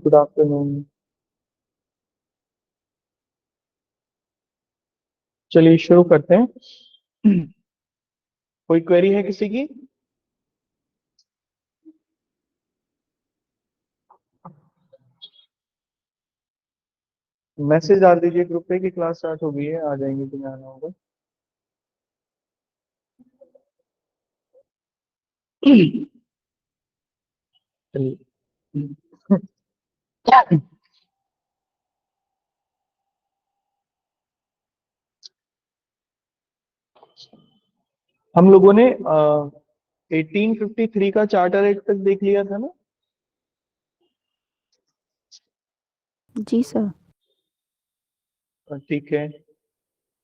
Good afternoon. चलिए शुरू करते हैं। कोई क्वेरी है किसी की? मैसेज डाल दीजिए ग्रुप पे कि क्लास स्टार्ट हो गई है, आ जाएंगे तुम्हें आना होगा। चलिए। हम लोगों ने 1853 का चार्टर एक्ट तक देख लिया था ना। जी सर। ठीक है।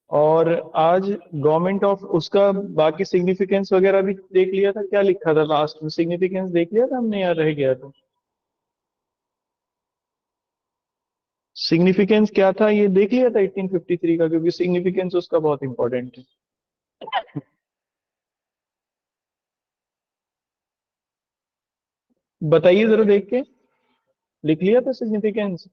और आज गवर्नमेंट ऑफ उसका बाकी सिग्निफिकेंस वगैरह भी देख लिया था। क्या लिखा था लास्ट में? सिग्निफिकेंस देख लिया था हमने, याद रह गया था? सिग्निफिकेंस क्या था ये देख लिया था 1853 का, क्योंकि सिग्निफिकेंस उसका बहुत इंपॉर्टेंट है। बताइए जरा देख के। लिख लिया था सिग्निफिकेंस?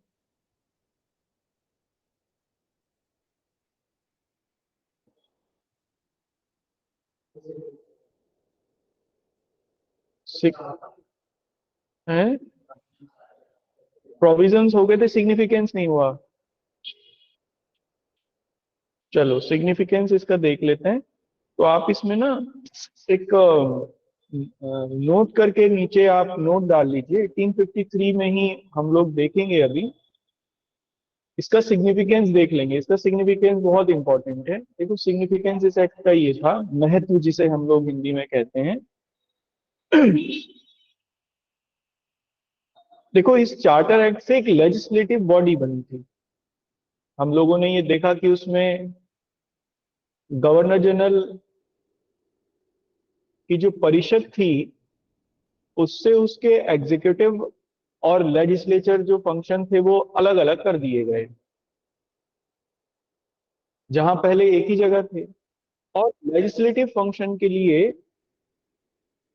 है प्रोविजंस हो गए थे, सिग्निफिकेंस नहीं हुआ। चलो सिग्निफिकेंस इसका देख लेते हैं। तो आप इसमें ना एक नोट करके नीचे आप नोट डाल लीजिए। 1853 में ही हम लोग देखेंगे अभी। इसका सिग्निफिकेंस देख लेंगे। इसका सिग्निफिकेंस बहुत इंपॉर्टेंट है। देखो सिग्निफिकेंस इस एक्ट का ये था, महत्व जिसे हम लोग हिंदी में कहते हैं। देखो इस चार्टर एक्ट से एक लेजिस्लेटिव बॉडी बनी थी। हम लोगों ने ये देखा कि उसमें गवर्नर जनरल की जो परिषद थी, उससे उसके एग्जीक्यूटिव और लेजिस्लेचर जो फंक्शन थे वो अलग अलग कर दिए गए, जहां पहले एक ही जगह थे। और लेजिस्लेटिव फंक्शन के लिए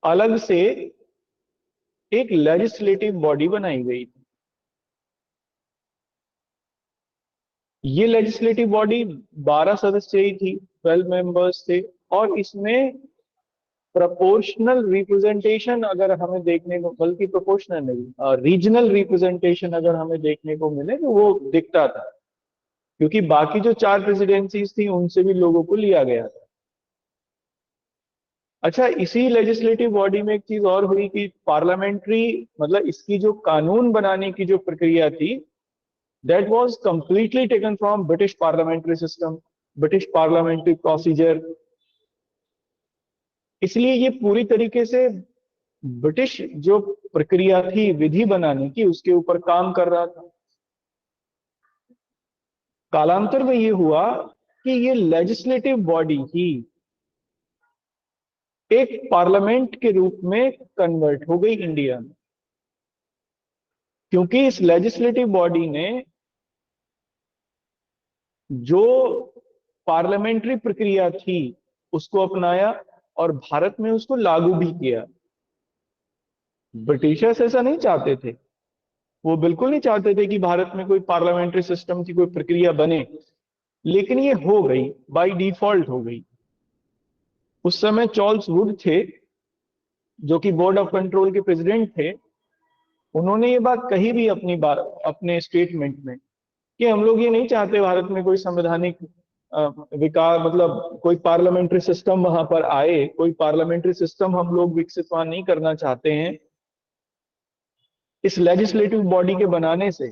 अलग से एक लेजिस्लेटिव बॉडी बनाई गई थी। ये लेजिस्लेटिव बॉडी 12 सदस्य ही थी, 12 मेंबर्स थे। और इसमें प्रोपोर्शनल रिप्रेजेंटेशन अगर हमें देखने को, बल्कि प्रोपोर्शनल नहीं, रीजनल रिप्रेजेंटेशन अगर हमें देखने को मिले तो वो दिखता था, क्योंकि बाकी जो 4 प्रेसिडेंसीज थी उनसे भी लोगों को लिया गया था। अच्छा, इसी लेजिस्लेटिव बॉडी में एक चीज और हुई कि पार्लियामेंट्री, मतलब इसकी जो कानून बनाने की जो प्रक्रिया थी, that was completely taken from British parliamentary system, British parliamentary procedure. इसलिए ये पूरी तरीके से ब्रिटिश जो प्रक्रिया थी विधि बनाने की, उसके ऊपर काम कर रहा था। कालांतर में ये हुआ कि ये लेजिस्लेटिव बॉडी ही एक पार्लियामेंट के रूप में कन्वर्ट हो गई इंडिया में, क्योंकि इस लेजिस्लेटिव बॉडी ने जो पार्लियामेंट्री प्रक्रिया थी उसको अपनाया और भारत में उसको लागू भी किया। ब्रिटिशर्स ऐसा नहीं चाहते थे। वो बिल्कुल नहीं चाहते थे कि भारत में कोई पार्लियामेंट्री सिस्टम की कोई प्रक्रिया बने, लेकिन ये हो गई, बाय डिफॉल्ट हो गई। उस समय चार्ल्स वुड थे, जो कि बोर्ड ऑफ कंट्रोल के प्रेसिडेंट थे। उन्होंने ये बात कही भी अपनी बात, अपने स्टेटमेंट में, कि हम लोग ये नहीं चाहते भारत में कोई संवैधानिक विकास, मतलब कोई पार्लियामेंट्री सिस्टम वहां पर आए। कोई पार्लियामेंट्री सिस्टम हम लोग विकसित वहां नहीं करना चाहते हैं इस लेजिस्लेटिव बॉडी के बनाने से।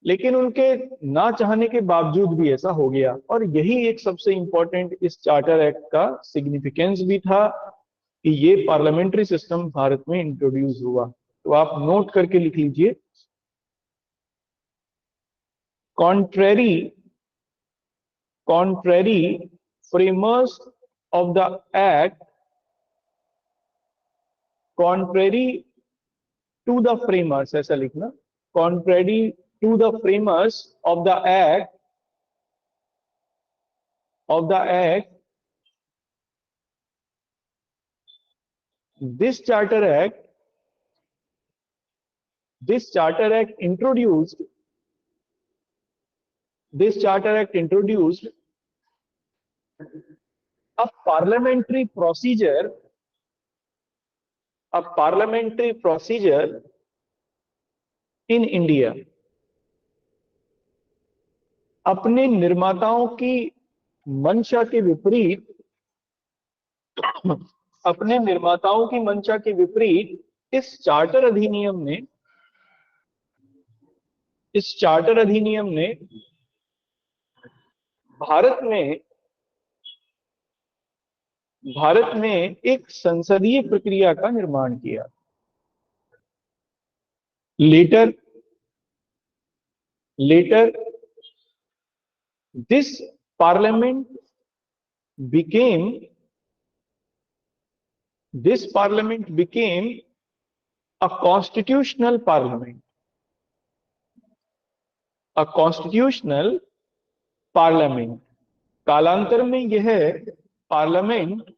लेकिन उनके ना चाहने के बावजूद भी ऐसा हो गया, और यही एक सबसे इंपॉर्टेंट इस चार्टर एक्ट का सिग्निफिकेंस भी था कि ये पार्लियामेंट्री सिस्टम भारत में इंट्रोड्यूस हुआ। तो आप नोट करके लिख लीजिए, contrary contrary framers of the act, contrary to the framers, ऐसा लिखना, contrary to the framers of the act, this charter act This Charter Act introduced a parliamentary procedure in India. अपने निर्माताओं की मंशा के विपरीत इस चार्टर अधिनियम ने भारत में एक संसदीय प्रक्रिया का निर्माण किया. Later this parliament became a constitutional parliament. कालांतर में यह पार्लियामेंट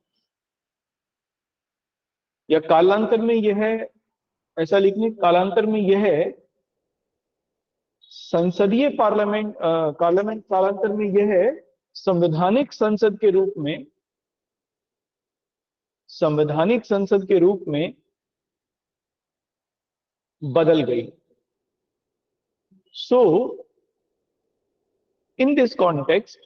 या कालांतर में यह संसदीय पार्लियामेंट कालांतर में यह संवैधानिक संसद के रूप में बदल गई. So in this context,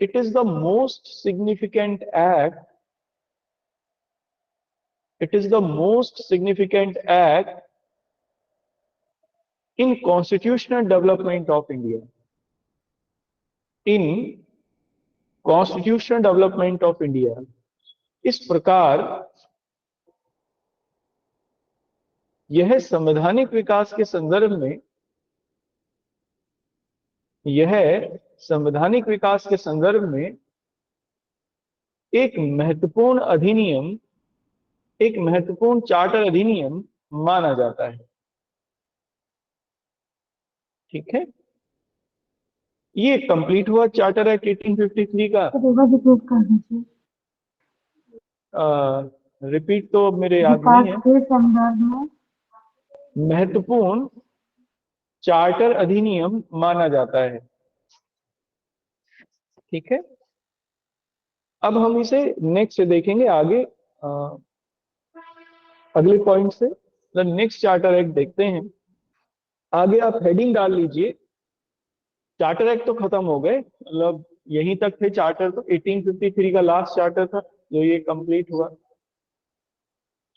it is the most significant act in constitutional development of India. इस प्रकार यह संवैधानिक विकास के संदर्भ में एक महत्वपूर्ण चार्टर अधिनियम माना जाता है. ठीक है, ये कंप्लीट हुआ चार्टर एक्ट 1853 का. रिपीट तो मेरे याद नहीं है. महत्वपूर्ण चार्टर अधिनियम माना जाता है. ठीक है, अब हम इसे नेक्स्ट देखेंगे आगे. अगले पॉइंट से द नेक्स्ट चार्टर एक्ट देखते हैं. आगे आप हेडिंग डाल लीजिए. चार्टर एक्ट तो खत्म हो गए, मतलब यहीं तक थे चार्टर. तो 1853 का लास्ट चार्टर था जो ये कंप्लीट हुआ.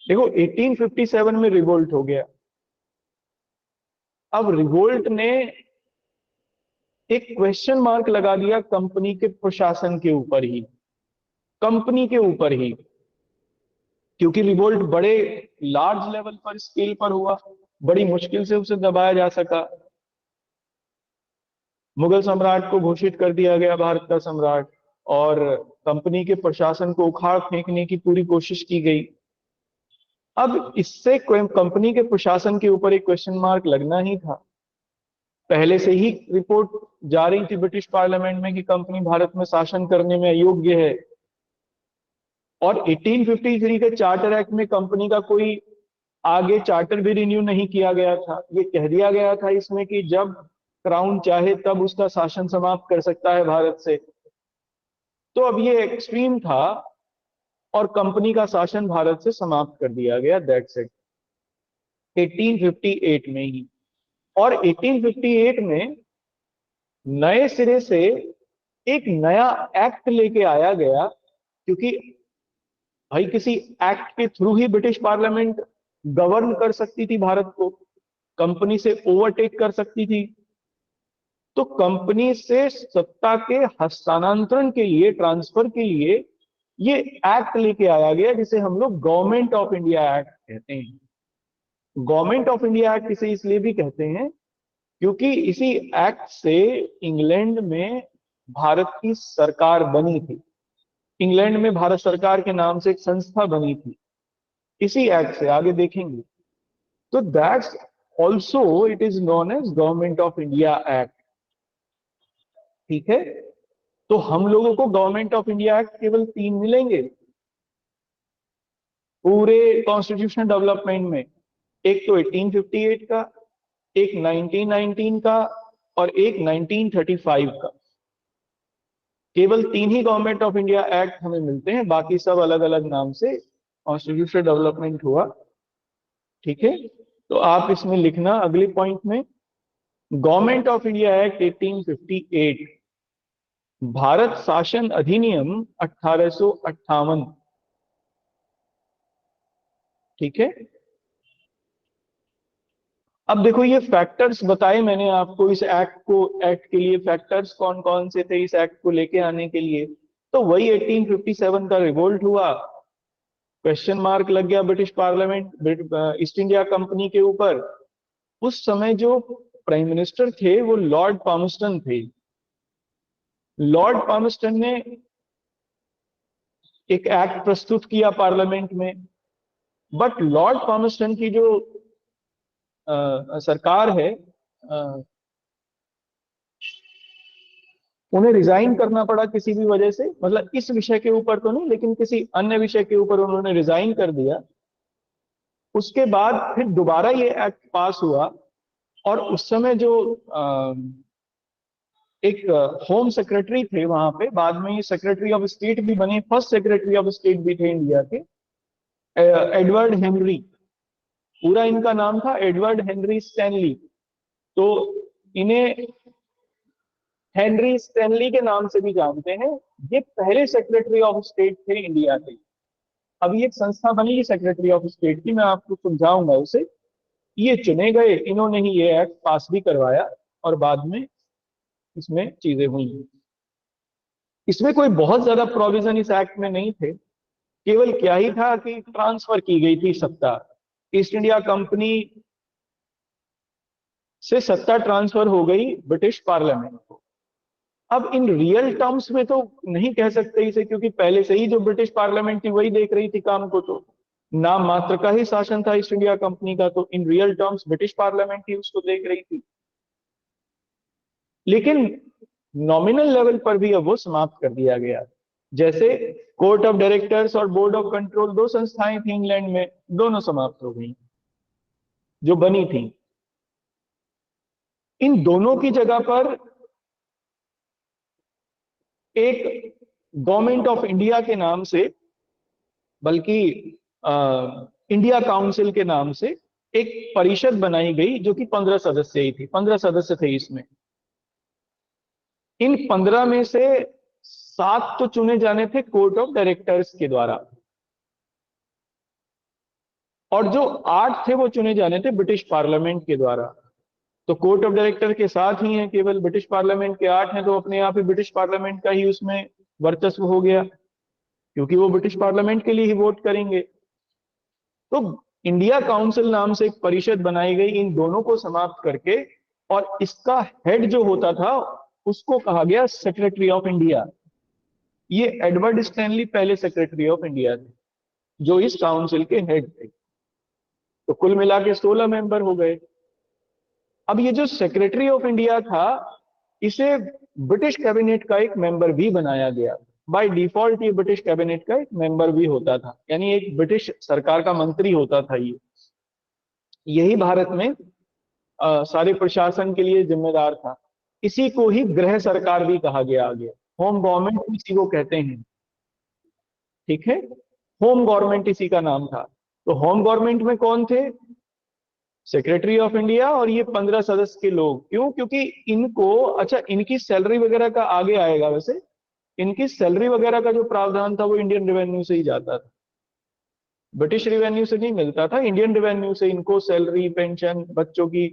देखो 1857 में रिवोल्ट हो गया. अब रिवोल्ट ने एक क्वेश्चन मार्क लगा दिया कंपनी के प्रशासन के ऊपर ही, क्योंकि रिवोल्ट बड़े लार्ज लेवल पर, स्केल पर हुआ. बड़ी मुश्किल से उसे दबाया जा सका. मुगल सम्राट को घोषित कर दिया गया भारत का सम्राट, और कंपनी के प्रशासन को उखाड़ फेंकने की पूरी कोशिश की गई. अब इससे कंपनी के प्रशासन के ऊपर एक क्वेश्चन मार्क लगना ही था. पहले से ही रिपोर्ट जा रही थी ब्रिटिश पार्लियामेंट में कि कंपनी भारत में शासन करने में अयोग्य है. और 1853 के चार्टर एक्ट में कंपनी का कोई आगे चार्टर भी रिन्यू नहीं किया गया था. ये कह दिया गया था इसमें कि जब क्राउन चाहे तब उसका शासन समाप्त कर सकता है भारत से. तो अब ये एक्सट्रीम था और कंपनी का शासन भारत से समाप्त कर दिया गया. That's it. 1858 में ही. और 1858 में नए सिरे से एक नया एक्ट लेके आया गया, क्योंकि भाई किसी एक्ट के थ्रू ही ब्रिटिश पार्लियामेंट गवर्न कर सकती थी भारत को, कंपनी से ओवरटेक कर सकती थी. तो कंपनी से सत्ता के हस्तांतरण के लिए, ट्रांसफर के लिए ये एक्ट लेके आया गया, जिसे हम लोग गवर्नमेंट ऑफ इंडिया एक्ट कहते हैं. गवर्नमेंट ऑफ इंडिया एक्ट इसे इसलिए भी कहते हैं क्योंकि इसी एक्ट से इंग्लैंड में भारत की सरकार बनी थी. इंग्लैंड में भारत सरकार के नाम से एक संस्था बनी थी इसी एक्ट से, आगे देखेंगे. तो that's also it is known as Government of India Act. ठीक है, तो हम लोगों को गवर्नमेंट ऑफ इंडिया एक्ट केवल 3 मिलेंगे. पूरे कॉन्स्टिट्यूशन डेवलपमेंट में। एक तो 1858 का, एक 1919 का, और एक 1935 का। केवल तीन ही गवर्नमेंट ऑफ इंडिया एक्ट हमें मिलते हैं, बाकी सब अलग अलग नाम से कॉन्स्टिट्यूशन डेवलपमेंट हुआ। ठीक है, तो आप इसमें लिखना अगले पॉइंट में, government of India Act 1858, Bharat शासन अधिनियम 1858। ठीक है, अब देखो ये फैक्टर्स बताए मैंने आपको इस एक्ट के लिए, फैक्टर्स कौन कौन से थे इस एक्ट को लेके आने के लिए। तो वही 1857 का रिवोल्ट हुआ, क्वेश्चन मार्क लग गया British parliament east India company के ऊपर। उस समय जो प्राइम मिनिस्टर थे वो लॉर्ड पामस्टन थे। लॉर्ड पामस्टन ने एक एक्ट प्रस्तुत किया पार्लियामेंट में, बट लॉर्ड पामस्टन की जो सरकार है, उन्हें रिजाइन करना पड़ा किसी भी वजह से, मतलब इस विषय के ऊपर तो नहीं, लेकिन किसी अन्य विषय के ऊपर उन्होंने रिजाइन कर दिया। उसके बाद फिर दोबारा ये एक्ट पास हुआ, और उस समय जो एक होम सेक्रेटरी थे वहां पे, बाद में ये सेक्रेटरी ऑफ स्टेट भी बने, फर्स्ट सेक्रेटरी ऑफ स्टेट भी थे इंडिया के, एडवर्ड हेनरी। पूरा इनका नाम था एडवर्ड हेनरी स्टैनली। तो इन्हें हेनरी स्टैनली के नाम से भी जानते हैं। ये पहले सेक्रेटरी ऑफ स्टेट थे इंडिया के। अभी एक संस्था बनी सेक्रेटरी ऑफ स्टेट की, मैं आपको समझाऊंगा उसे। ये चुने गए, इन्होंने ही ये एक्ट पास भी करवाया, और बाद में इसमें चीजें हुई। इसमें कोई बहुत ज्यादा प्रोविजन इस एक्ट में नहीं थे, केवल क्या ही था कि ट्रांसफर की गई थी सत्ता, ईस्ट इंडिया कंपनी से सत्ता ट्रांसफर हो गई ब्रिटिश पार्लियामेंट को। अब इन रियल टर्म्स में तो नहीं कह सकते इसे, क्योंकि पहले से ही जो ब्रिटिश पार्लियामेंट थी वही देख रही थी काम को, तो नाम मात्र का ही शासन था ईस्ट इंडिया कंपनी का, तो in real terms British parliament ही उसको देख रही थी। लेकिन नॉमिनल लेवल पर भी अब वो समाप्त कर दिया गया। जैसे कोर्ट ऑफ डायरेक्टर्स और बोर्ड ऑफ कंट्रोल, दो संस्थाएं थी इंग्लैंड में, दोनों समाप्त हो गई जो बनी थी। इन दोनों की जगह पर एक गवर्नमेंट ऑफ इंडिया के नाम से, बल्कि इंडिया काउंसिल के नाम से एक परिषद बनाई गई, जो कि 15 सदस्य ही थी, 15 सदस्य थे इसमें। इन 15 में से 7 तो चुने जाने थे कोर्ट ऑफ डायरेक्टर्स के द्वारा, और जो 8 थे वो चुने जाने थे ब्रिटिश पार्लियामेंट के द्वारा। तो कोर्ट ऑफ डायरेक्टर के साथ ही है, केवल ब्रिटिश पार्लियामेंट के 8 हैं, तो अपने आप ही ब्रिटिश पार्लियामेंट का ही उसमें वर्चस्व हो गया, क्योंकि वो ब्रिटिश पार्लियामेंट के लिए ही वोट करेंगे। तो इंडिया काउंसिल नाम से एक परिषद बनाई गई इन दोनों को समाप्त करके, और इसका हेड जो होता था उसको कहा गया सेक्रेटरी ऑफ इंडिया। ये एडवर्ड स्टैनली पहले सेक्रेटरी ऑफ इंडिया थे, जो इस काउंसिल के हेड थे। तो कुल मिला के 16 मेंबर हो गए। अब ये जो सेक्रेटरी ऑफ इंडिया था, इसे ब्रिटिश कैबिनेट का एक मेंबर भी बनाया गया। बाय डिफॉल्ट ये ब्रिटिश कैबिनेट का एक मेंबर भी होता था, यानी एक ब्रिटिश सरकार का मंत्री होता था ये। यही भारत में सारे प्रशासन के लिए जिम्मेदार था। इसी को ही गृह सरकार भी कहा गया आगे, होम गवर्नमेंट इसी को कहते हैं। ठीक है, होम गवर्नमेंट इसी का नाम था। तो होम गवर्नमेंट में कौन थे? सेक्रेटरी ऑफ इंडिया और ये 15 सदस्य के लोग। क्यों? क्योंकि इनको, अच्छा इनकी सैलरी वगैरह का आगे आएगा, वैसे इनकी सैलरी वगैरह का जो प्रावधान था वो इंडियन रेवेन्यू से ही जाता था, ब्रिटिश रेवेन्यू से नहीं मिलता था, इंडियन रेवेन्यू से इनको सैलरी, पेंशन, बच्चों की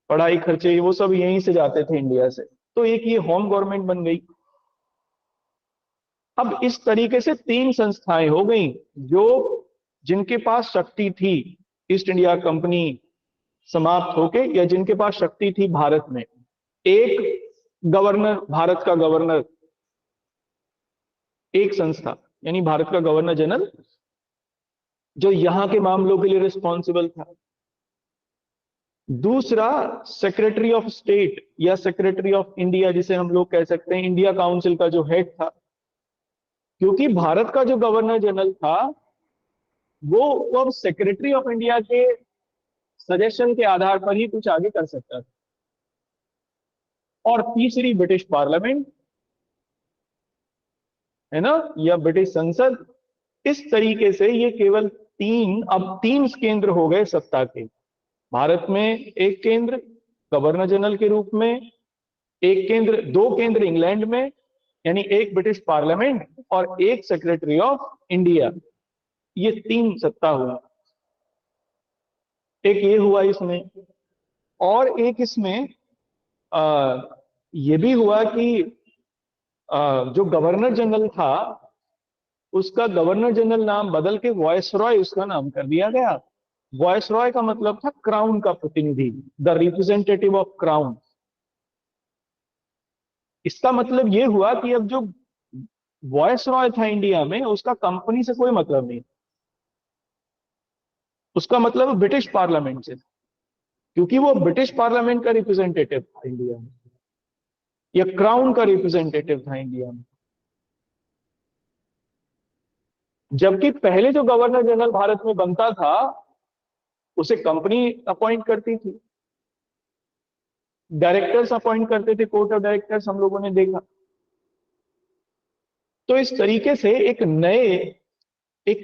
पढ़ाई खर्चे, वो सब यहीं से जाते थे इंडिया से। तो एक ये होम गवर्नमेंट बन गई। अब इस तरीके से 3 संस्थाएं हो गई जो, जिनके पास शक्ति थी ईस्ट इंडिया कंपनी समाप्त होके, या जिनके पास शक्ति थी भारत में। एक गवर्नर, भारत का गवर्नर, एक संस्था यानी भारत का गवर्नर जनरल, जो यहां के मामलों के लिए रिस्पॉन्सिबल था। दूसरा सेक्रेटरी ऑफ स्टेट या सेक्रेटरी ऑफ इंडिया, जिसे हम लोग कह सकते हैं, इंडिया काउंसिल का जो हेड था। क्योंकि भारत का जो गवर्नर जनरल था वो अब सेक्रेटरी ऑफ इंडिया के सजेशन के आधार पर ही कुछ आगे कर सकता था। और तीसरी ब्रिटिश पार्लियामेंट, है ना, या ब्रिटिश संसद। इस तरीके से ये केवल अब तीन केंद्र हो गए सत्ता के। भारत में एक केंद्र गवर्नर जनरल के रूप में, एक केंद्र, दो केंद्र इंग्लैंड में, यानी एक ब्रिटिश पार्लियामेंट और एक सेक्रेटरी ऑफ इंडिया। ये तीन सत्ता हुआ। एक ये हुआ इसमें, और एक इसमें आ, ये भी हुआ कि जो गवर्नर जनरल था उसका गवर्नर जनरल नाम बदल के वॉयसरॉय उसका नाम कर दिया गया। वॉयसरॉय का मतलब था क्राउन का प्रतिनिधि, द रिप्रेजेंटेटिव ऑफ क्राउन। इसका मतलब ये हुआ कि अब जो वॉयसरॉय था इंडिया में, उसका कंपनी से कोई मतलब नहीं, उसका मतलब ब्रिटिश पार्लियामेंट से, क्योंकि वो ब्रिटिश पार्लियामेंट का रिप्रेजेंटेटिव था इंडिया में, या क्राउन का रिप्रेजेंटेटिव था इंडिया में। जबकि पहले जो गवर्नर जनरल भारत में बनता था उसे कंपनी अपॉइंट करती थी, डायरेक्टर्स अपॉइंट करते थे, कोर्ट ऑफ डायरेक्टर्स हम लोगों ने देखा। तो इस तरीके से एक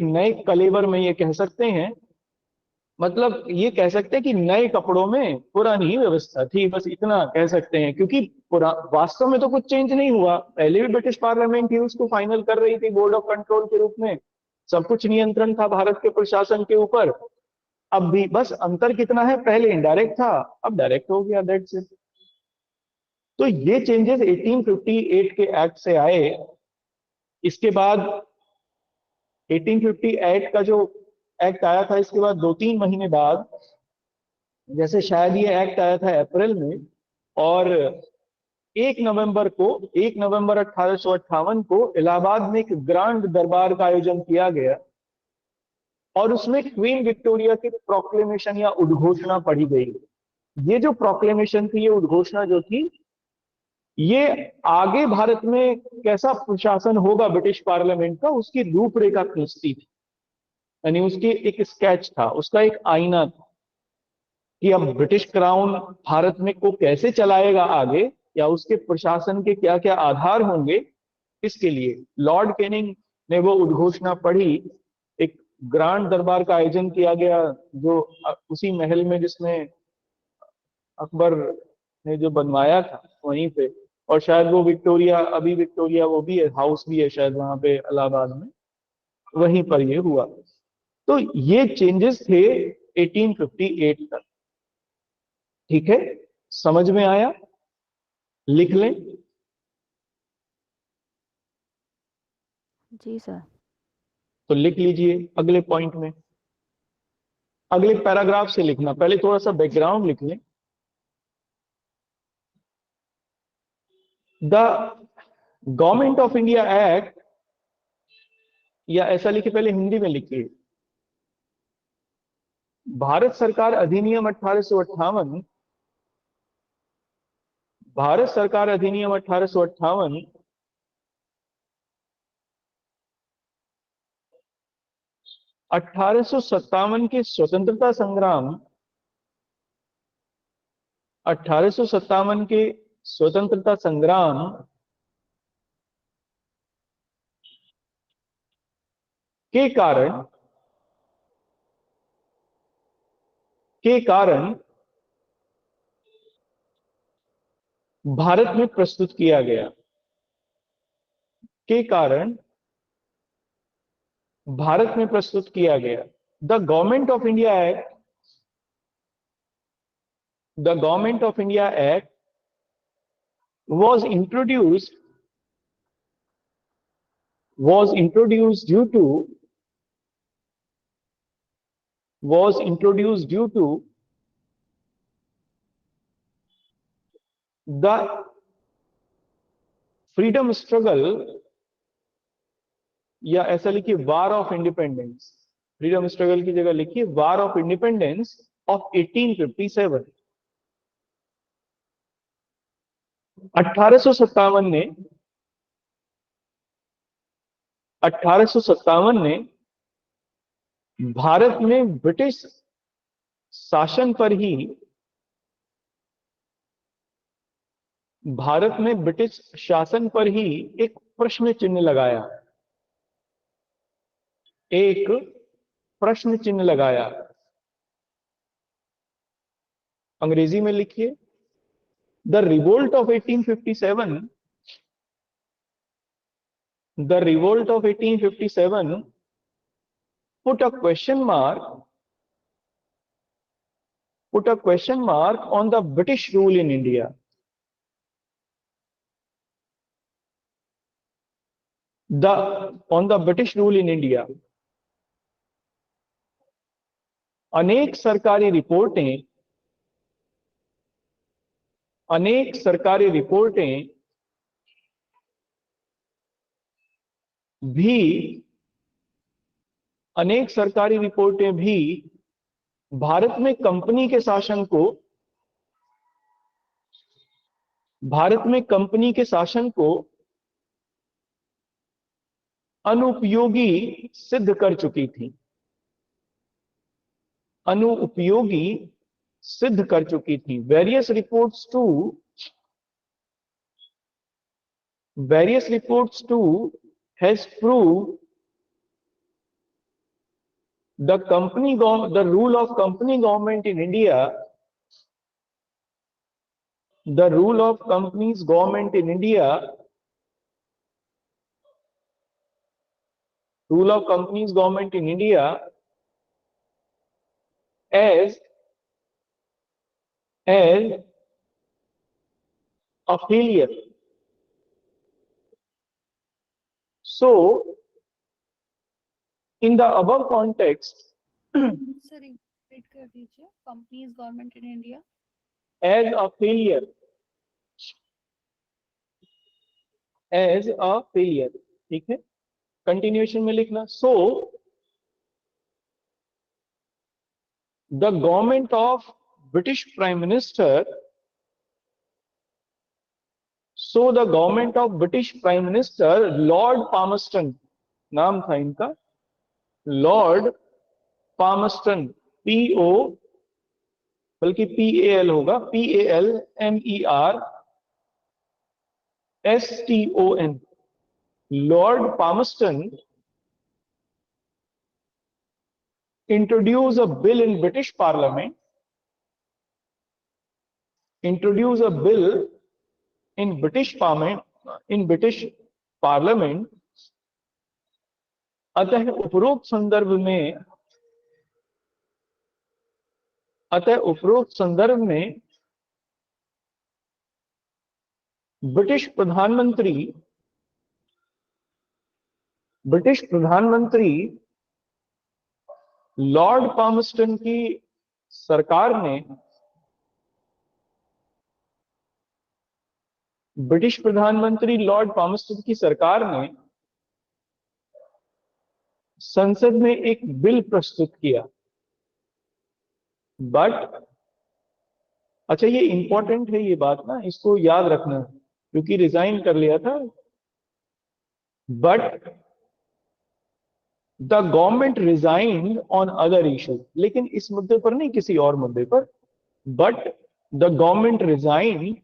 नए कलेवर में ये कह सकते हैं, मतलब ये कह सकते हैं कि नए कपड़ों में पुरानी व्यवस्था थी, बस इतना कह सकते हैं। क्योंकि वास्तव में तो कुछ चेंज नहीं हुआ, पहले भी ब्रिटिश पार्लियामेंट ही उसको फाइनल कर रही थी बोर्ड ऑफ कंट्रोल के रूप में, सब कुछ नियंत्रण था भारत के प्रशासन के ऊपर। अब भी बस अंतर कितना है, पहले इनडायरेक्ट था, अब डायरेक्ट हो गया, दैट्स इट। तो ये चेंजेस 1858 के एक्ट से आए। इसके बाद 1858 का जो एक्ट आया था, इसके बाद 2-3 महीने बाद, जैसे शायद ये एक्ट आया था अप्रैल में, और 1 नवंबर 1858 को इलाहाबाद में एक ग्रांड दरबार का आयोजन किया गया, और उसमें क्वीन विक्टोरिया की प्रोक्लेमेशन या उद्घोषणा पढ़ी गई। ये जो प्रोक्लेमेशन थी, ये उद्घोषणा जो थी, ये आगे भारत में कैसा प्रशासन होगा ब्रिटिश पार्लियामेंट का, उसकी रूपरेखा खींचती थी। यानी उसकी एक स्केच था, उसका एक आईना था कि अब ब्रिटिश क्राउन भारत में को कैसे चलाएगा आगे, या उसके प्रशासन के क्या क्या आधार होंगे। इसके लिए लॉर्ड कैनिंग ने वो उद्घोषणा पढ़ी। एक ग्रांड दरबार का आयोजन किया गया, जो उसी महल में जिसमें अकबर ने जो बनवाया था वहीं पे। और शायद वो विक्टोरिया, अभी विक्टोरिया वो भी है, हाउस भी है शायद वहां पे इलाहाबाद में, वहीं पर ये हुआ। तो ये चेंजेस थे 1858 तक। ठीक है, समझ में आया? लिख लें। जी सर। तो लिख लीजिए अगले पॉइंट में, अगले पैराग्राफ से लिखना, पहले थोड़ा सा बैकग्राउंड लिख लें। The government of India act, या ऐसा लिखे, पहले हिंदी में लिखिए, भारत सरकार अधिनियम 1858, भारत सरकार अधिनियम 1858 1857 के स्वतंत्रता संग्राम, 1857 के स्वतंत्रता संग्राम के कारण के कारण भारत में प्रस्तुत किया गया, के कारण भारत में प्रस्तुत किया गया। The government of India act, the government of India act was introduced was introduced due to was introduced due to the freedom struggle, या ऐसा लिखिए war of independence, freedom struggle की जगह लिखिए वार ऑफ इंडिपेंडेंस ऑफ 1857। 1857 ने 1857 ने भारत में British शासन पर ही भारत में ब्रिटिश शासन पर ही एक प्रश्न चिन्ह लगाया, एक प्रश्न चिन्ह लगाया। अंग्रेजी में लिखिए, the revolt of 1857, the revolt of 1857 put a question mark on the British rule in India. On the British rule in India. अनेक सरकारी रिपोर्टें भी भारत में कंपनी के शासन को अनुपयोगी सिद्ध कर चुकी थी, various reports too has proved the rule of company government in India, the rule of companies government in India, as a failure. So in the above context, sir repeat कर दीजिए, companies government in India as a failure, ठीक है, continuation में लिखना। So the government of British Prime Minister, Lord Palmerston, नाम था इनका, Lord Palmerston, बल्कि PAL होगा, PALMERSTON, Lord Palmerston introduce a bill in British Parliament, अतः उपरोक्त संदर्भ में ब्रिटिश प्रधानमंत्री लॉर्ड पामस्टन की सरकार ने संसद में एक बिल प्रस्तुत किया। बट अच्छा, ये इंपॉर्टेंट है ये बात ना, इसको याद रखना, क्योंकि रिजाइन कर लिया था। But the government resigned on other issues, लेकिन इस मुद्दे पर नहीं, किसी और मुद्दे पर। But the government resigned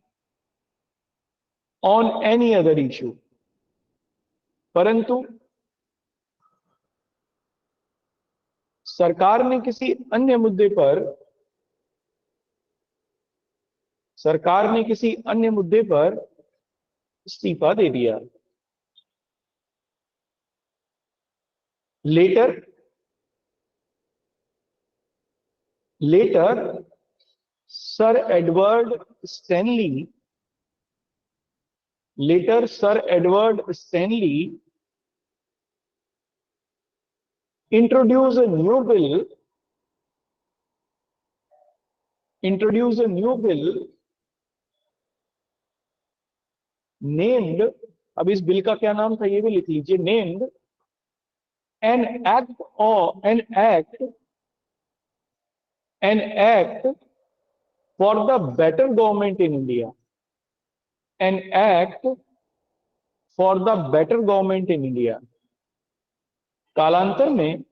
on any other issue, परंतु सरकार ने किसी अन्य मुद्दे पर इस्तीफा दे दिया। Later sir Edward Stanley introduce a new bill named, अब इस बिल का क्या नाम था ये भी लिख लीजिए, named an act for the better government in India, an act for the better government in India। कालांतर में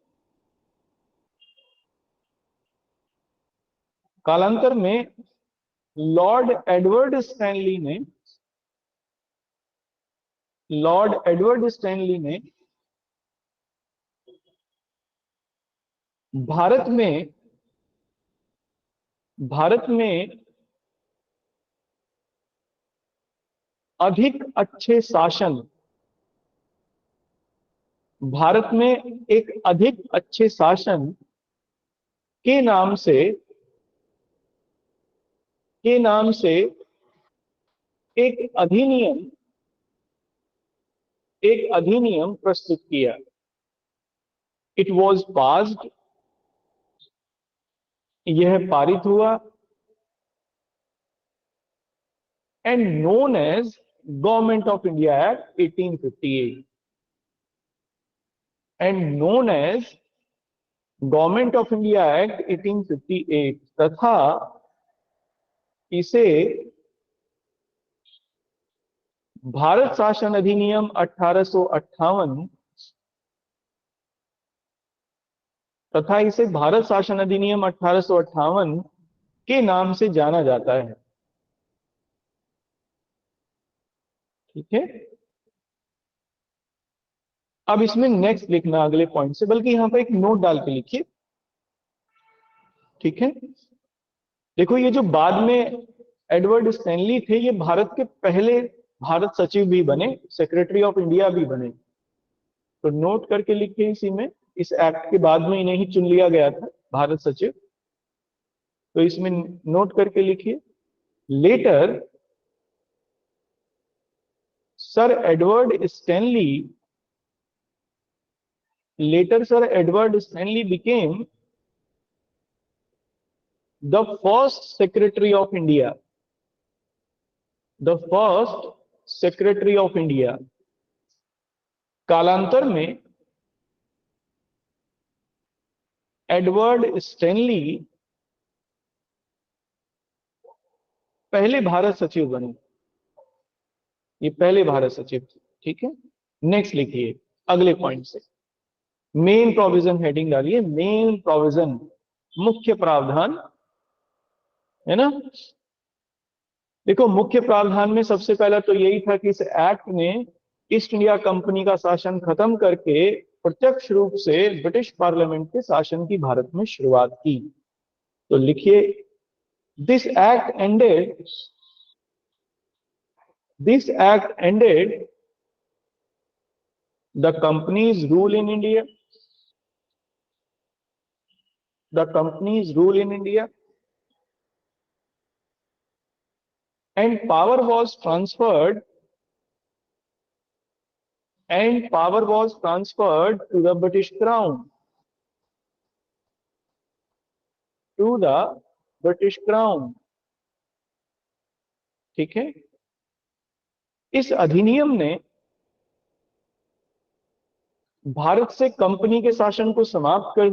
कालांतर में लॉर्ड एडवर्ड स्टैनली ने भारत में अधिक अच्छे शासन, भारत में एक अधिक अच्छे शासन के नाम से एक अधिनियम प्रस्तुत किया। इट वॉज पास्ड, यह पारित हुआ, and known as Government of India Act 1858, and known as Government of India Act 1858, तथा इसे भारत शासन अधिनियम 1858 के नाम से जाना जाता है। ठीक है, अब इसमें नेक्स्ट लिखना अगले पॉइंट से, बल्कि यहां पर एक नोट डाल के लिखिए। ठीक है, देखो ये जो बाद में एडवर्ड स्टैनली थे, ये भारत के पहले भारत सचिव भी बने, सेक्रेटरी ऑफ इंडिया भी बने। तो नोट करके लिखिए इसी में, इस एक्ट के बाद में इन्हें ही चुन लिया गया था भारत सचिव, तो इसमें नोट करके लिखिए। Later sir Edward Stanley became the first secretary of India. कालांतर में एडवर्ड स्टैनली पहले भारत सचिव बने, ये पहले भारत सचिव थे। ठीक है, नेक्स्ट लिखिए अगले पॉइंट से, मेन प्रोविजन हेडिंग डालिए, मेन प्रोविजन, मुख्य प्रावधान, है ना। देखो मुख्य प्रावधान में सबसे पहला तो यही था कि इस एक्ट ने ईस्ट इंडिया कंपनी का शासन खत्म करके प्रत्यक्ष रूप से ब्रिटिश पार्लियामेंट के शासन की भारत में शुरुआत की। तो लिखिए, this act ended the companies rule in India, and power was transferred to the British Crown, ठीक है, इस अधिनियम ने भारत से कंपनी के शासन को समाप्त कर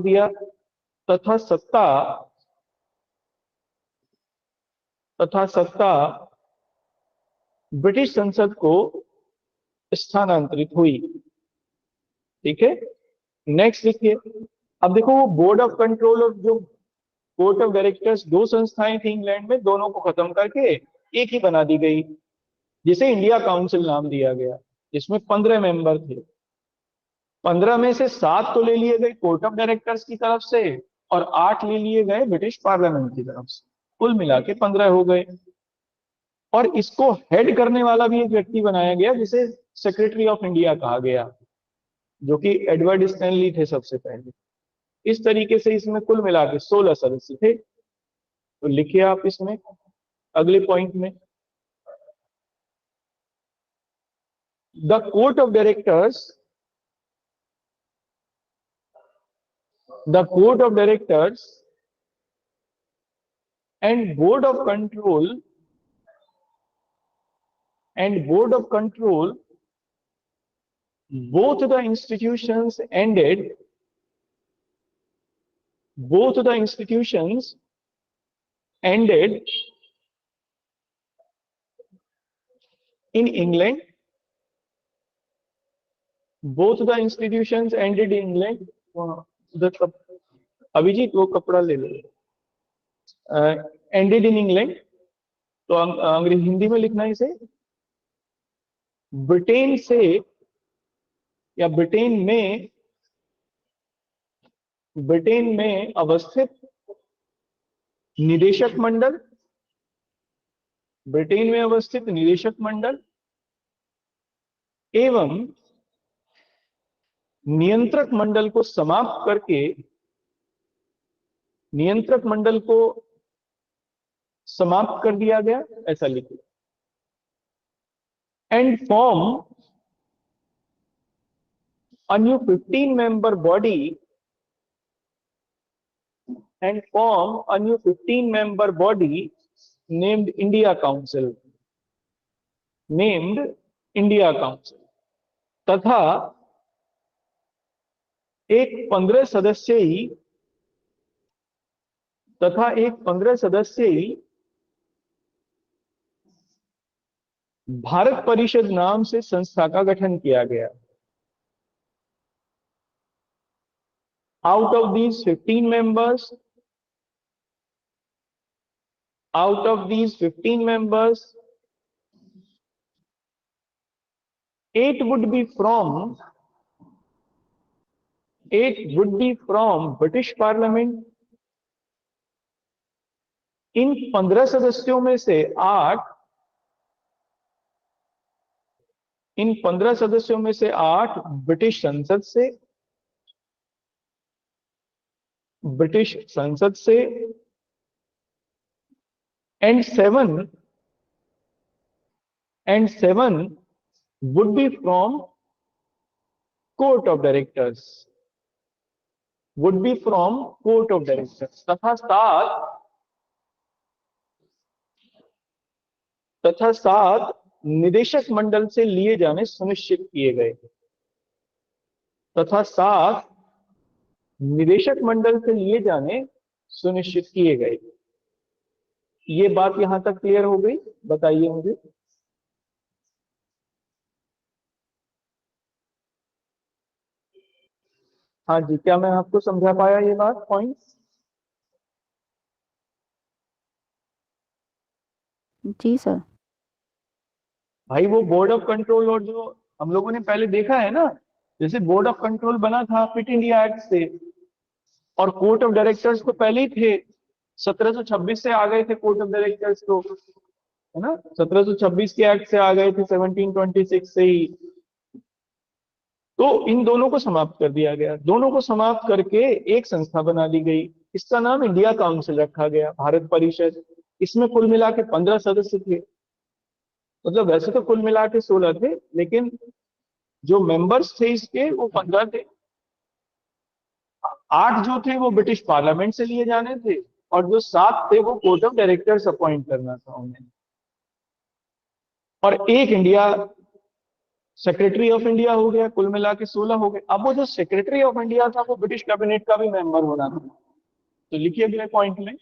दिया, तथा सत्ता ब्रिटिश संसद को स्थानांतरित हुई। ठीक है, नेक्स्ट लिखिए। अब देखो वो बोर्ड ऑफ कंट्रोल और जो कोर्ट ऑफ डायरेक्टर्स, दो संस्थाएं थी इंग्लैंड में, दोनों को खत्म करके एक ही बना दी गई, जिसे इंडिया काउंसिल नाम दिया गया, जिसमें 15 मेंबर थे। 15 में से 7 तो ले लिए गए कोर्ट ऑफ डायरेक्टर्स की तरफ से और 8 ले लिए गए ब्रिटिश पार्लियामेंट की तरफ से, कुल मिला के 15 हो गए। और इसको हेड करने वाला भी एक व्यक्ति बनाया गया जिसे सेक्रेटरी ऑफ इंडिया कहा गया, जो कि एडवर्ड स्टैनली थे सबसे पहले। इस तरीके से इसमें कुल मिला के 16 सदस्य थे। तो लिखिए आप इसमें अगले पॉइंट में, the court of directors and board of control both the institutions ended in England both the institutions ended in England. Abhijit वो कपड़ा ले लो। एंडेड इन इंग्लैंड, तो अंग्रेजी हिंदी में लिखना है इसे। ब्रिटेन से या ब्रिटेन में अवस्थित निदेशक मंडल, ब्रिटेन में अवस्थित निदेशक मंडल एवं नियंत्रक मंडल को समाप्त करके, नियंत्रक मंडल को समाप्त कर दिया गया, ऐसा लिखिए। And form a new 15 member body and form a new 15 member body named India Council, named India Council, तथा एक 15 सदस्यी भारत परिषद नाम से संस्था का गठन किया गया। Out of these 15 members, 8 would be from British Parliament। इन 15 सदस्यों में से 8 ब्रिटिश संसद से and 7 would be from court of directors, तथा 7 निदेशक मंडल से लिए जाने सुनिश्चित किए गए, ये बात यहां तक क्लियर हो गई? बताइए मुझे। हाँ जी, क्या मैं आपको समझा पाया ये बात, पॉइंट्स? जी सर। भाई वो बोर्ड ऑफ कंट्रोल, और जो हम लोगों ने पहले देखा है ना, जैसे बोर्ड ऑफ कंट्रोल बना था फिट इंडिया एक्ट से, और कोर्ट ऑफ डायरेक्टर्स तो पहले ही थे, 1726 से आ गए थे कोर्ट ऑफ डायरेक्टर्स, तो है ना, 1726 के एक्ट से आ गए थे, 1726 से ही। तो इन दोनों को समाप्त कर दिया गया, दोनों को समाप्त करके एक संस्था बना दी गई, इसका नाम इंडिया काउंसिल रखा गया, भारत परिषद। इसमें कुल मिला के 15 सदस्य थे, मतलब वैसे तो कुल मिला के 16 थे, लेकिन जो मेंबर्स थे इसके वो 15 थे। 8 जो थे वो ब्रिटिश पार्लियामेंट से लिए जाने थे, और जो 7 थे वो कोर्ट ऑफ डायरेक्टर्स अपॉइंट करना था उन्हें, और एक इंडिया सेक्रेटरी ऑफ इंडिया हो गया, कुल मिला के 16 हो गए। अब वो जो सेक्रेटरी ऑफ इंडिया था वो ब्रिटिश कैबिनेट का भी मेंबर होना था, तो लिखिए अगले पॉइंट में।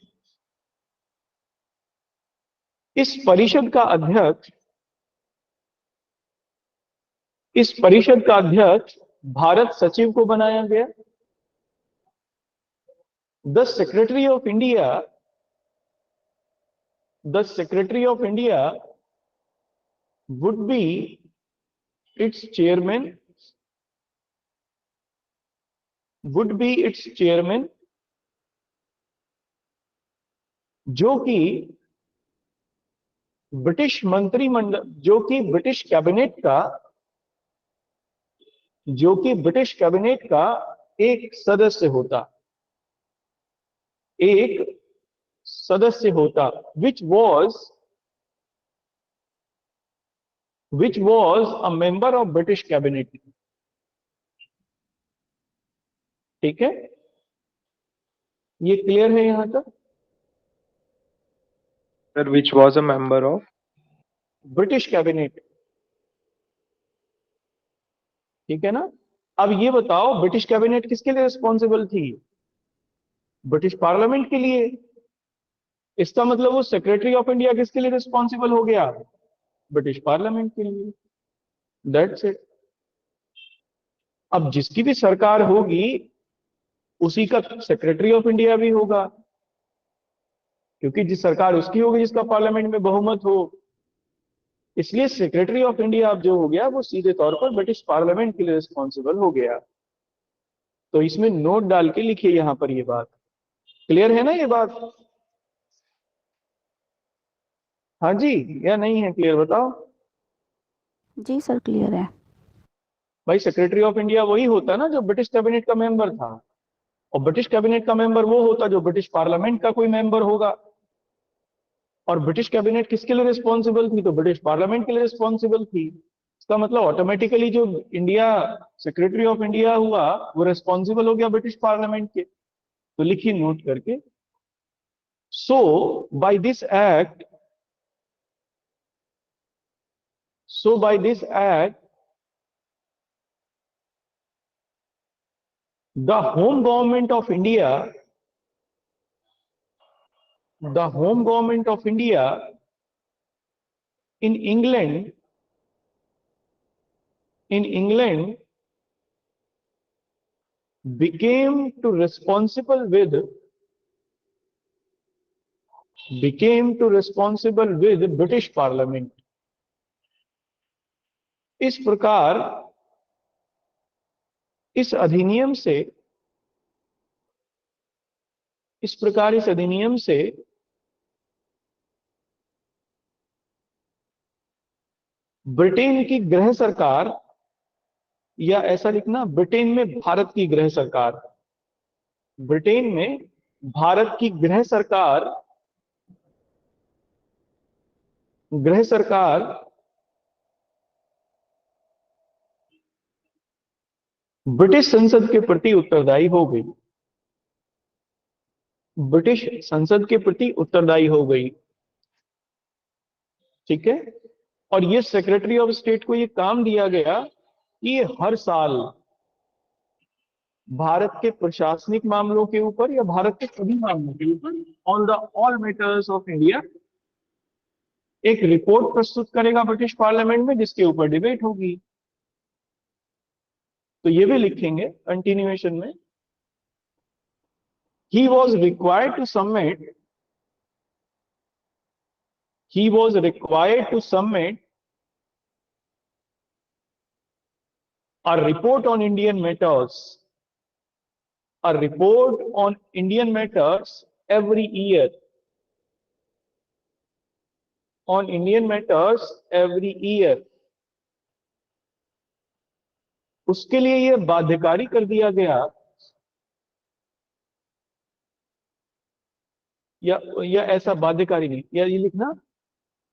इस परिषद का अध्यक्ष भारत सचिव को बनाया गया। The secretary of India would be its chairman, जो कि ब्रिटिश मंत्रिमंडल, जो कि ब्रिटिश कैबिनेट का एक सदस्य होता, which was a member of British cabinet। ठीक है, ये क्लियर है यहां तक? Sir, which was a member of British cabinet, ठीक है ना। अब ये बताओ, ब्रिटिश कैबिनेट किसके लिए रिस्पॉन्सिबल थी? ब्रिटिश पार्लियामेंट के लिए। इसका मतलब वो सेक्रेटरी ऑफ इंडिया किसके लिए रिस्पॉन्सिबल हो गया? ब्रिटिश पार्लियामेंट के लिए। That's it. अब जिसकी भी सरकार होगी उसी का सेक्रेटरी ऑफ इंडिया भी होगा, क्योंकि जिस सरकार उसकी होगी जिसका पार्लियामेंट में बहुमत हो। इसलिए सेक्रेटरी ऑफ इंडिया अब जो हो गया वो सीधे तौर पर ब्रिटिश पार्लियामेंट के लिए रिस्पॉन्सिबल हो गया। तो इसमें नोट डाल के लिखिए यहां पर ये बात। क्लियर है ना ये बात? हाँ जी, या नहीं है क्लियर, बताओ। जी सर, क्लियर है। भाई सेक्रेटरी ऑफ इंडिया वही होता ना जो ब्रिटिश कैबिनेट का मेंबर था, और ब्रिटिश कैबिनेट का मेंबर वो होता जो ब्रिटिश पार्लियामेंट का कोई मेंबर होगा। और ब्रिटिश कैबिनेट किसके लिए रिस्पॉन्सिबल थी? तो ब्रिटिश पार्लियामेंट के लिए रिस्पॉन्सिबल थी। इसका मतलब ऑटोमेटिकली जो इंडिया सेक्रेटरी ऑफ इंडिया हुआ वो रिस्पॉन्सिबल हो गया ब्रिटिश पार्लियामेंट के। तो लिखिए नोट करके, so by this act, so by this act the home government of India, the home government of India in England, in England became to responsible with, became to responsible with British Parliament। इस प्रकार इस अधिनियम से, इस प्रकार इस अधिनियम से ब्रिटेन की गृह सरकार, या ऐसा लिखना ब्रिटेन में भारत की गृह सरकार, ब्रिटेन में भारत की गृह सरकार, गृह सरकार ब्रिटिश संसद के प्रति उत्तरदायी हो गई, ब्रिटिश संसद के प्रति उत्तरदायी हो गई। ठीक है। और ये सेक्रेटरी ऑफ स्टेट को ये काम दिया गया कि ये हर साल भारत के प्रशासनिक मामलों के ऊपर या भारत के सभी मामलों के ऊपर, on the all matters of India, एक रिपोर्ट प्रस्तुत करेगा ब्रिटिश पार्लियामेंट में जिसके ऊपर डिबेट होगी। तो ये भी लिखेंगे कंटिन्यूएशन में, he was required to submit, he was required to submit a report on Indian matters, a report on Indian matters every year, on Indian matters every year। उसके लिए यह बाध्यकारी कर दिया गया, या ऐसा बाध्यकारी नहीं, या ये लिखना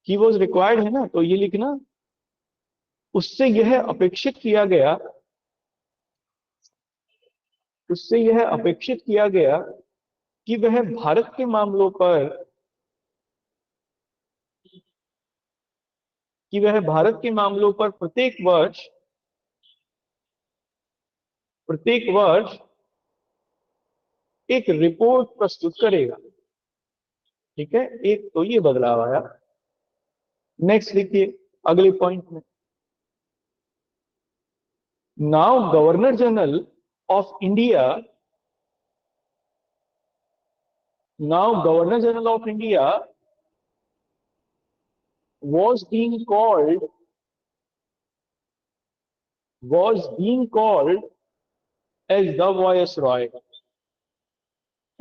he was required है ना, तो ये लिखना उससे यह अपेक्षित किया गया, उससे यह अपेक्षित किया गया कि वह भारत के मामलों पर, कि वह भारत के मामलों पर प्रत्येक वर्ष एक रिपोर्ट प्रस्तुत करेगा। ठीक है, एक तो ये बदलाव आया। नेक्स्ट लिखिए अगले पॉइंट में, now governor general of India, now governor general of India was being called as the Viceroy,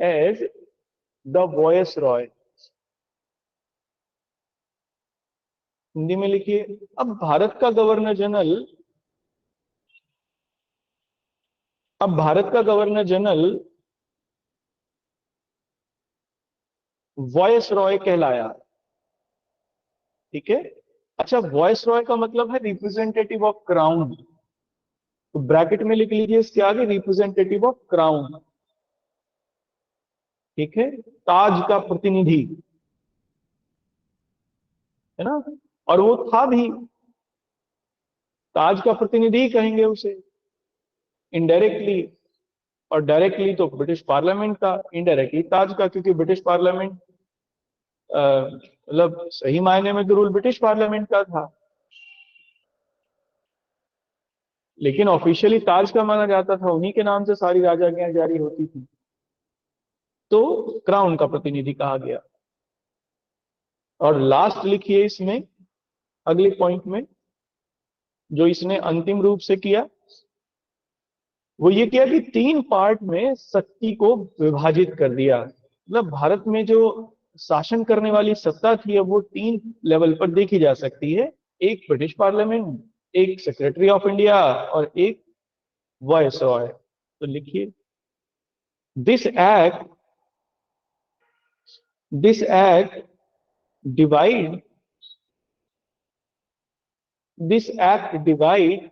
as the Viceroy। Hindi में लिखिए, अब भारत का गवर्नर जनरल, अब भारत का गवर्नर जनरल वॉयसरॉय कहलाया। ठीक है। अच्छा, वॉयसरॉय का मतलब है रिप्रेजेंटेटिव ऑफ क्राउन, तो ब्रैकेट में लिख लीजिए इसके आगे रिप्रेजेंटेटिव ऑफ क्राउन। ठीक है, ताज का प्रतिनिधि, है ना, और वो था भी, ताज का प्रतिनिधि कहेंगे उसे इनडायरेक्टली, और डायरेक्टली तो ब्रिटिश पार्लियामेंट का, इनडायरेक्टली ताज का, क्योंकि ब्रिटिश पार्लियामेंट मतलब सही मायने में तो रूल ब्रिटिश पार्लियामेंट का था। लेकिन ऑफिशियली ताज का माना जाता था, उन्हीं के नाम से सारी राजाज्ञाएं जारी होती थी, तो क्राउन का प्रतिनिधि कहा गया। और लास्ट लिखिए इसमें, अगले पॉइंट में, जो इसने अंतिम रूप से किया वो ये किया कि 3 पार्ट में शक्ति को विभाजित कर दिया। मतलब भारत में जो शासन करने वाली सत्ता थी अब वो 3 लेवल पर देखी जा सकती है, एक ब्रिटिश पार्लियामेंट, एक सेक्रेटरी ऑफ इंडिया और एक वायसरॉय। तो लिखिए, this act divide this act divide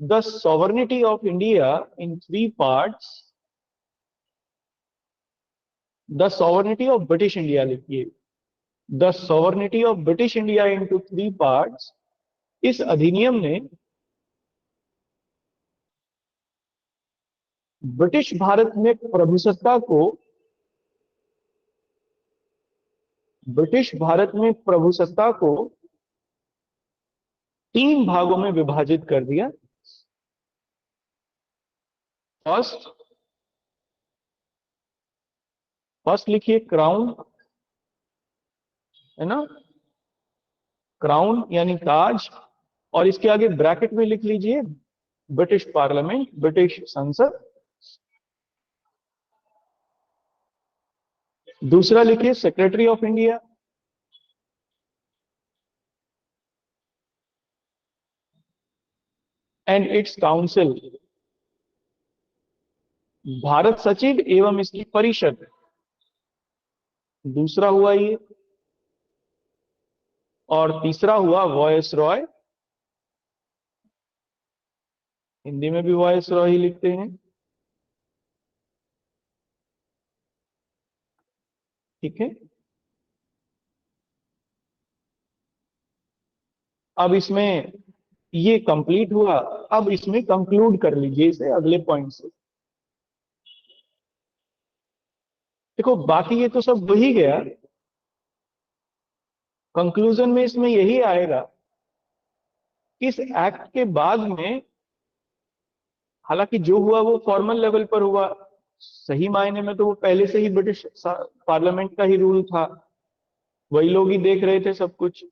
the sovereignty of India in 3 parts. The sovereignty of British India लिखिए, the sovereignty of British India into 3 parts. इस अधिनियम ने ब्रिटिश भारत में प्रभुसत्ता को, ब्रिटिश भारत में प्रभुसत्ता को 3 भागों में विभाजित कर दिया। फर्स्ट लिखिए क्राउन, है ना, क्राउन यानी ताज, और इसके आगे ब्रैकेट में लिख लीजिए ब्रिटिश पार्लियामेंट, ब्रिटिश संसद। दूसरा लिखिए secretary of India, and it's council, Bharat सचिव एवं इसकी परिषद। दूसरा हुआ ये, और तीसरा हुआ वॉयसरॉय, हिंदी में भी वॉयसरॉय ही लिखते हैं, ठीक है। अब इसमें ये कंप्लीट हुआ, अब इसमें कंक्लूड कर लीजिए इसे अगले पॉइंट से। देखो बाकी ये तो सब वही गया, कंक्लूजन में इसमें यही आएगा, इस एक्ट के बाद में हालांकि जो हुआ वो फॉर्मल लेवल पर हुआ, सही मायने में तो वो पहले से ही ब्रिटिश पार्लियामेंट का ही रूल था, वही लोग ही देख रहे थे सब कुछ।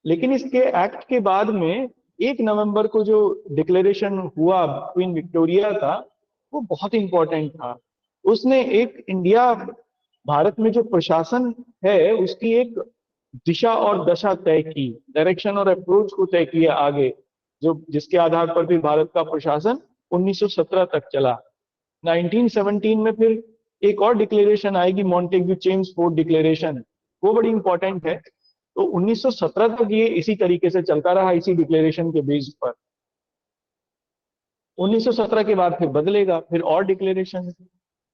लेकिन इसके एक्ट के बाद में 1 नवंबर को जो डिक्लेरेशन हुआ क्वीन विक्टोरिया का, वो बहुत इंपॉर्टेंट था। उसने एक इंडिया, भारत में जो प्रशासन है उसकी एक दिशा और दशा तय की, डायरेक्शन और अप्रोच को तय किया आगे, जो जिसके आधार पर भी भारत का प्रशासन 1917 तक चला। 1917 में फिर एक और डिक्लेरेशन आएगी, मॉन्टेग्यू चेम्सफोर्ड डिक्लेरेशन, वो बड़ी इंपॉर्टेंट है। तो 1917 तक ये इसी तरीके से चलता रहा, इसी डिक्लेरेशन के बेस पर। 1917 के बाद फिर बदलेगा, फिर और डिक्लेरेशन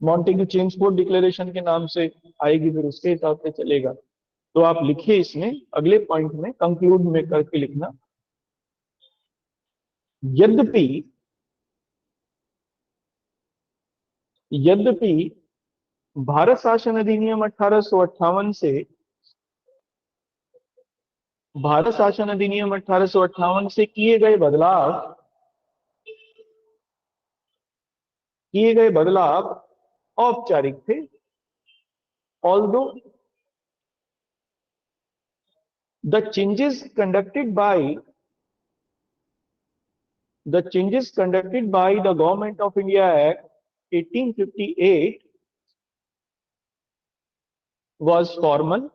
मॉन्टेग्यू चेम्सफोर्ड डिक्लेरेशन के नाम से आएगी, फिर उसके हिसाब से चलेगा। तो आप लिखिए इसमें अगले पॉइंट में कंक्लूड में करके लिखना, यद्यपि यद्यपि भारत शासन अधिनियम 1858 से, भारत शासन अधिनियम 1858 से किए गए बदलाव औपचारिक थे, although the changes conducted by the Government of India Act 1858 was formal,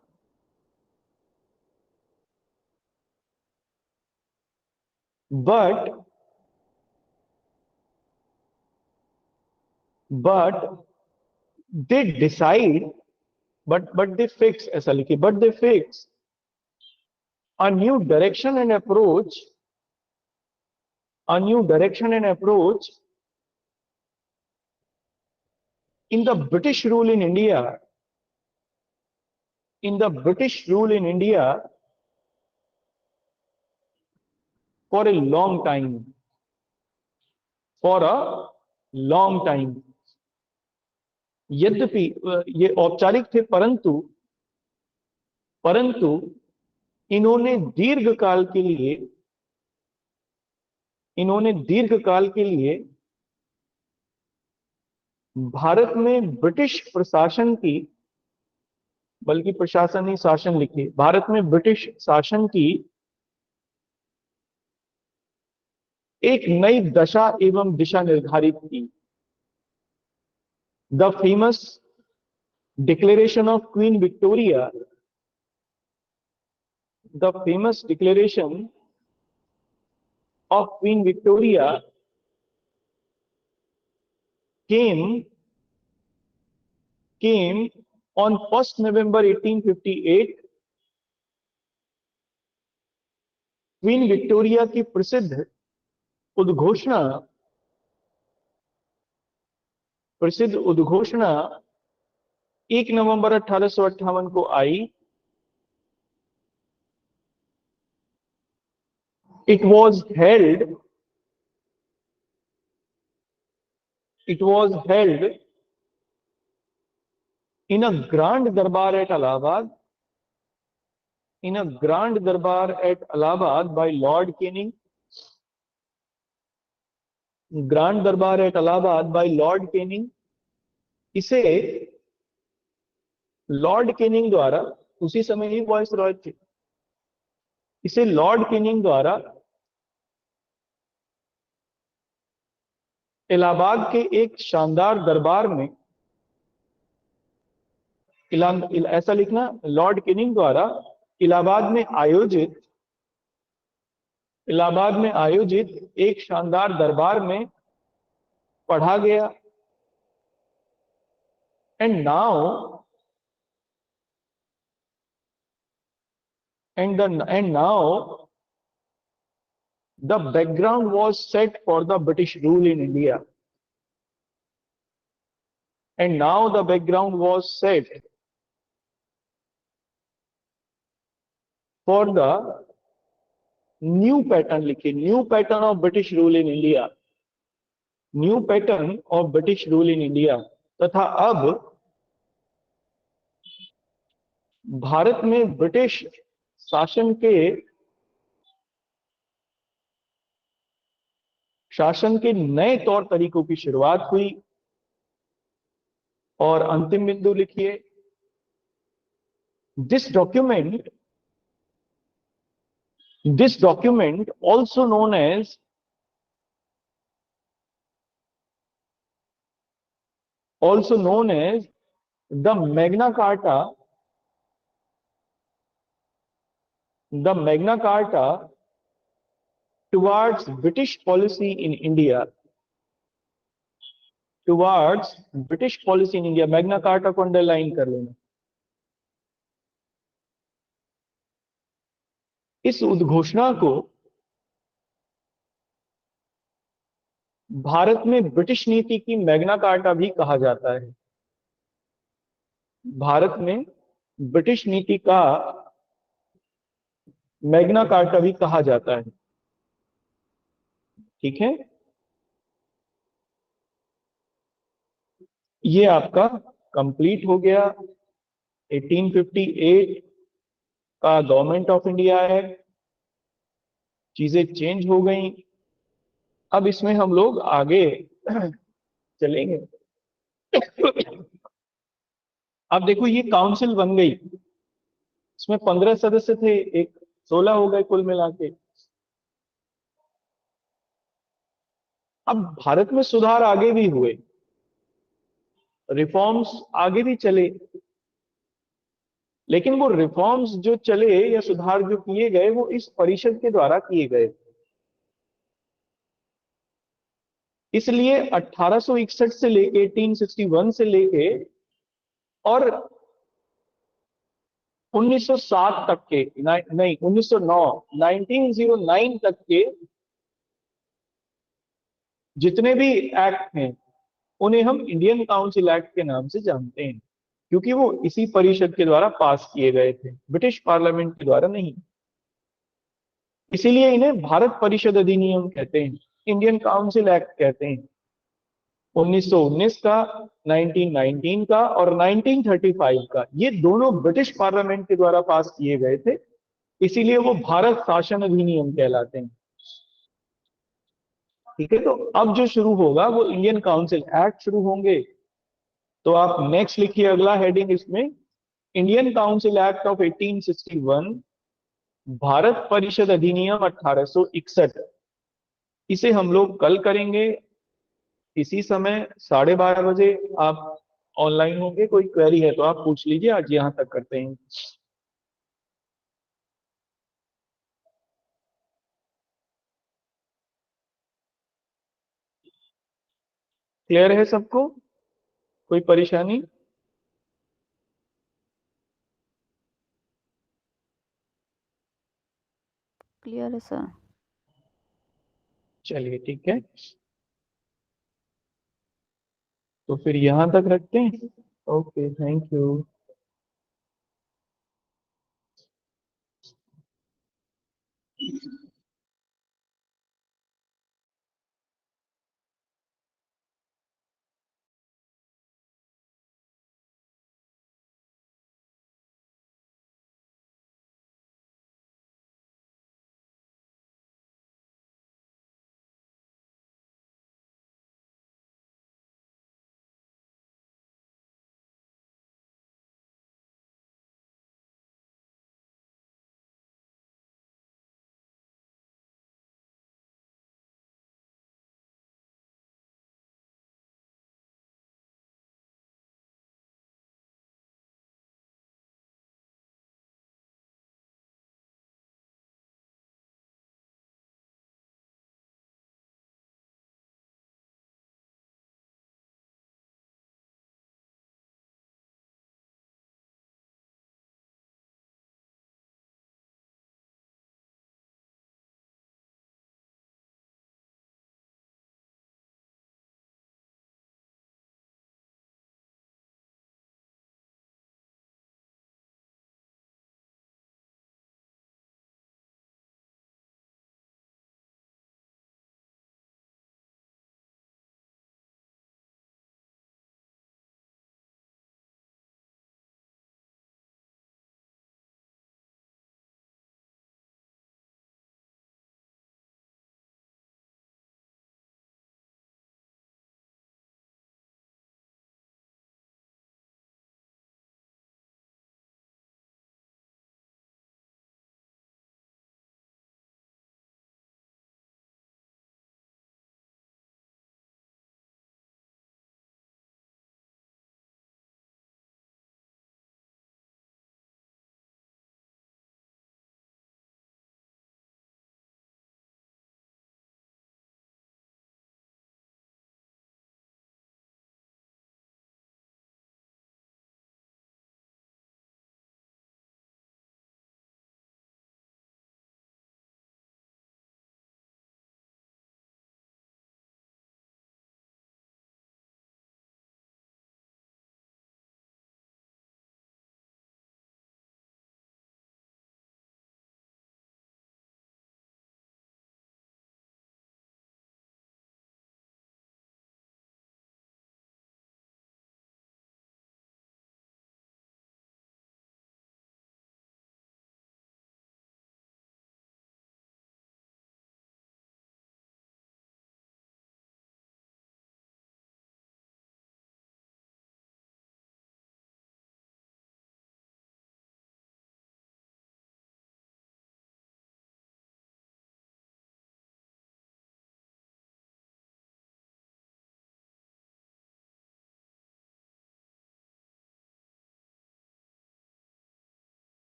but they decide, but they fix, ऐसा लिखिए, but they fix a new direction and approach, in the British rule in India, for a long time, यद्यपि ये औपचारिक थे, परंतु इन्होंने दीर्घ काल के लिए इन्होंने दीर्घकाल के लिए भारत में ब्रिटिश प्रशासन की, बल्कि प्रशासन नहीं शासन लिखिए, भारत में ब्रिटिश शासन की एक नई दशा एवं दिशा निर्धारित की। The famous declaration of queen Victoria, the famous declaration of Queen Victoria came on 1st November 1858। Queen Victoria की प्रसिद्ध उद्घोषणा 1 नवंबर 1858 को आई। It was held in a grand darbar at Allahabad, by Lord Canning, grand durbar at Allahabad by Lord Canning. इसे Lord Canning द्वारा, उसी समय ही voice Roy थे, इसे लॉर्ड कैनिंग द्वारा इलाहाबाद के एक शानदार दरबार में, ऐसा लिखना, लॉर्ड कैनिंग द्वारा इलाहाबाद में आयोजित एक शानदार दरबार में पढ़ा गया। And now the background was set for the British rule in India. And now the background was set for the new pattern, लिखिए, new pattern of British rule in India, new pattern of British rule in India। तथा अब भारत में British शासन के नए तौर तरीकों की शुरुआत हुई। और अंतिम बिंदु लिखिए, this document also known as the Magna Carta, towards British policy in India, Magna carta को अंडरलाइन कर लेना। इस उद्घोषणा को भारत में ब्रिटिश नीति की मैग्ना कार्टा भी कहा जाता है। भारत में ब्रिटिश नीति का मैग्ना कार्टा भी कहा जाता है। ठीक है, ये आपका कंप्लीट हो गया 1858 का गवर्नमेंट ऑफ इंडिया एक्ट। चीजें चेंज हो गई। अब इसमें हम लोग आगे चलेंगे। अब देखो, ये काउंसिल बन गई, इसमें 15 सदस्य थे, एक 16 हो गए कुल मिला के। अब भारत में सुधार आगे भी हुए, रिफॉर्म्स आगे भी चले, लेकिन वो रिफॉर्म्स जो चले या सुधार जो किए गए वो इस परिषद के द्वारा किए गए। इसलिए 1861 से लेके 1861 से लेके और 1907 तक के, नहीं 1909 तक के जितने भी एक्ट हैं उन्हें हम इंडियन काउंसिल एक्ट के नाम से जानते हैं, क्योंकि वो इसी परिषद के द्वारा पास किए गए थे, ब्रिटिश पार्लियामेंट के द्वारा नहीं। इसीलिए इन्हें भारत परिषद अधिनियम कहते हैं, इंडियन काउंसिल एक्ट कहते हैं। 1919 का, 1919 का और 1935 का, ये दोनों ब्रिटिश पार्लियामेंट के द्वारा पास किए गए थे, इसीलिए वो भारत शासन अधिनियम कहलाते हैं। ठीक है, तो अब जो शुरू होगा वो इंडियन काउंसिल एक्ट शुरू होंगे। तो आप नेक्स्ट लिखिए अगला हेडिंग इसमें, Indian council act of 1861, Bharat परिषद अधिनियम 1861। इसे हम लोग कल करेंगे इसी समय 12:30 बजे। आप ऑनलाइन होंगे, कोई क्वेरी है तो आप पूछ लीजिए, आज यहां तक करते हैं। क्लियर है सबको, कोई परेशानी? क्लियर है सर। चलिए ठीक है, तो फिर यहां तक रखते हैं। Okay, thank you.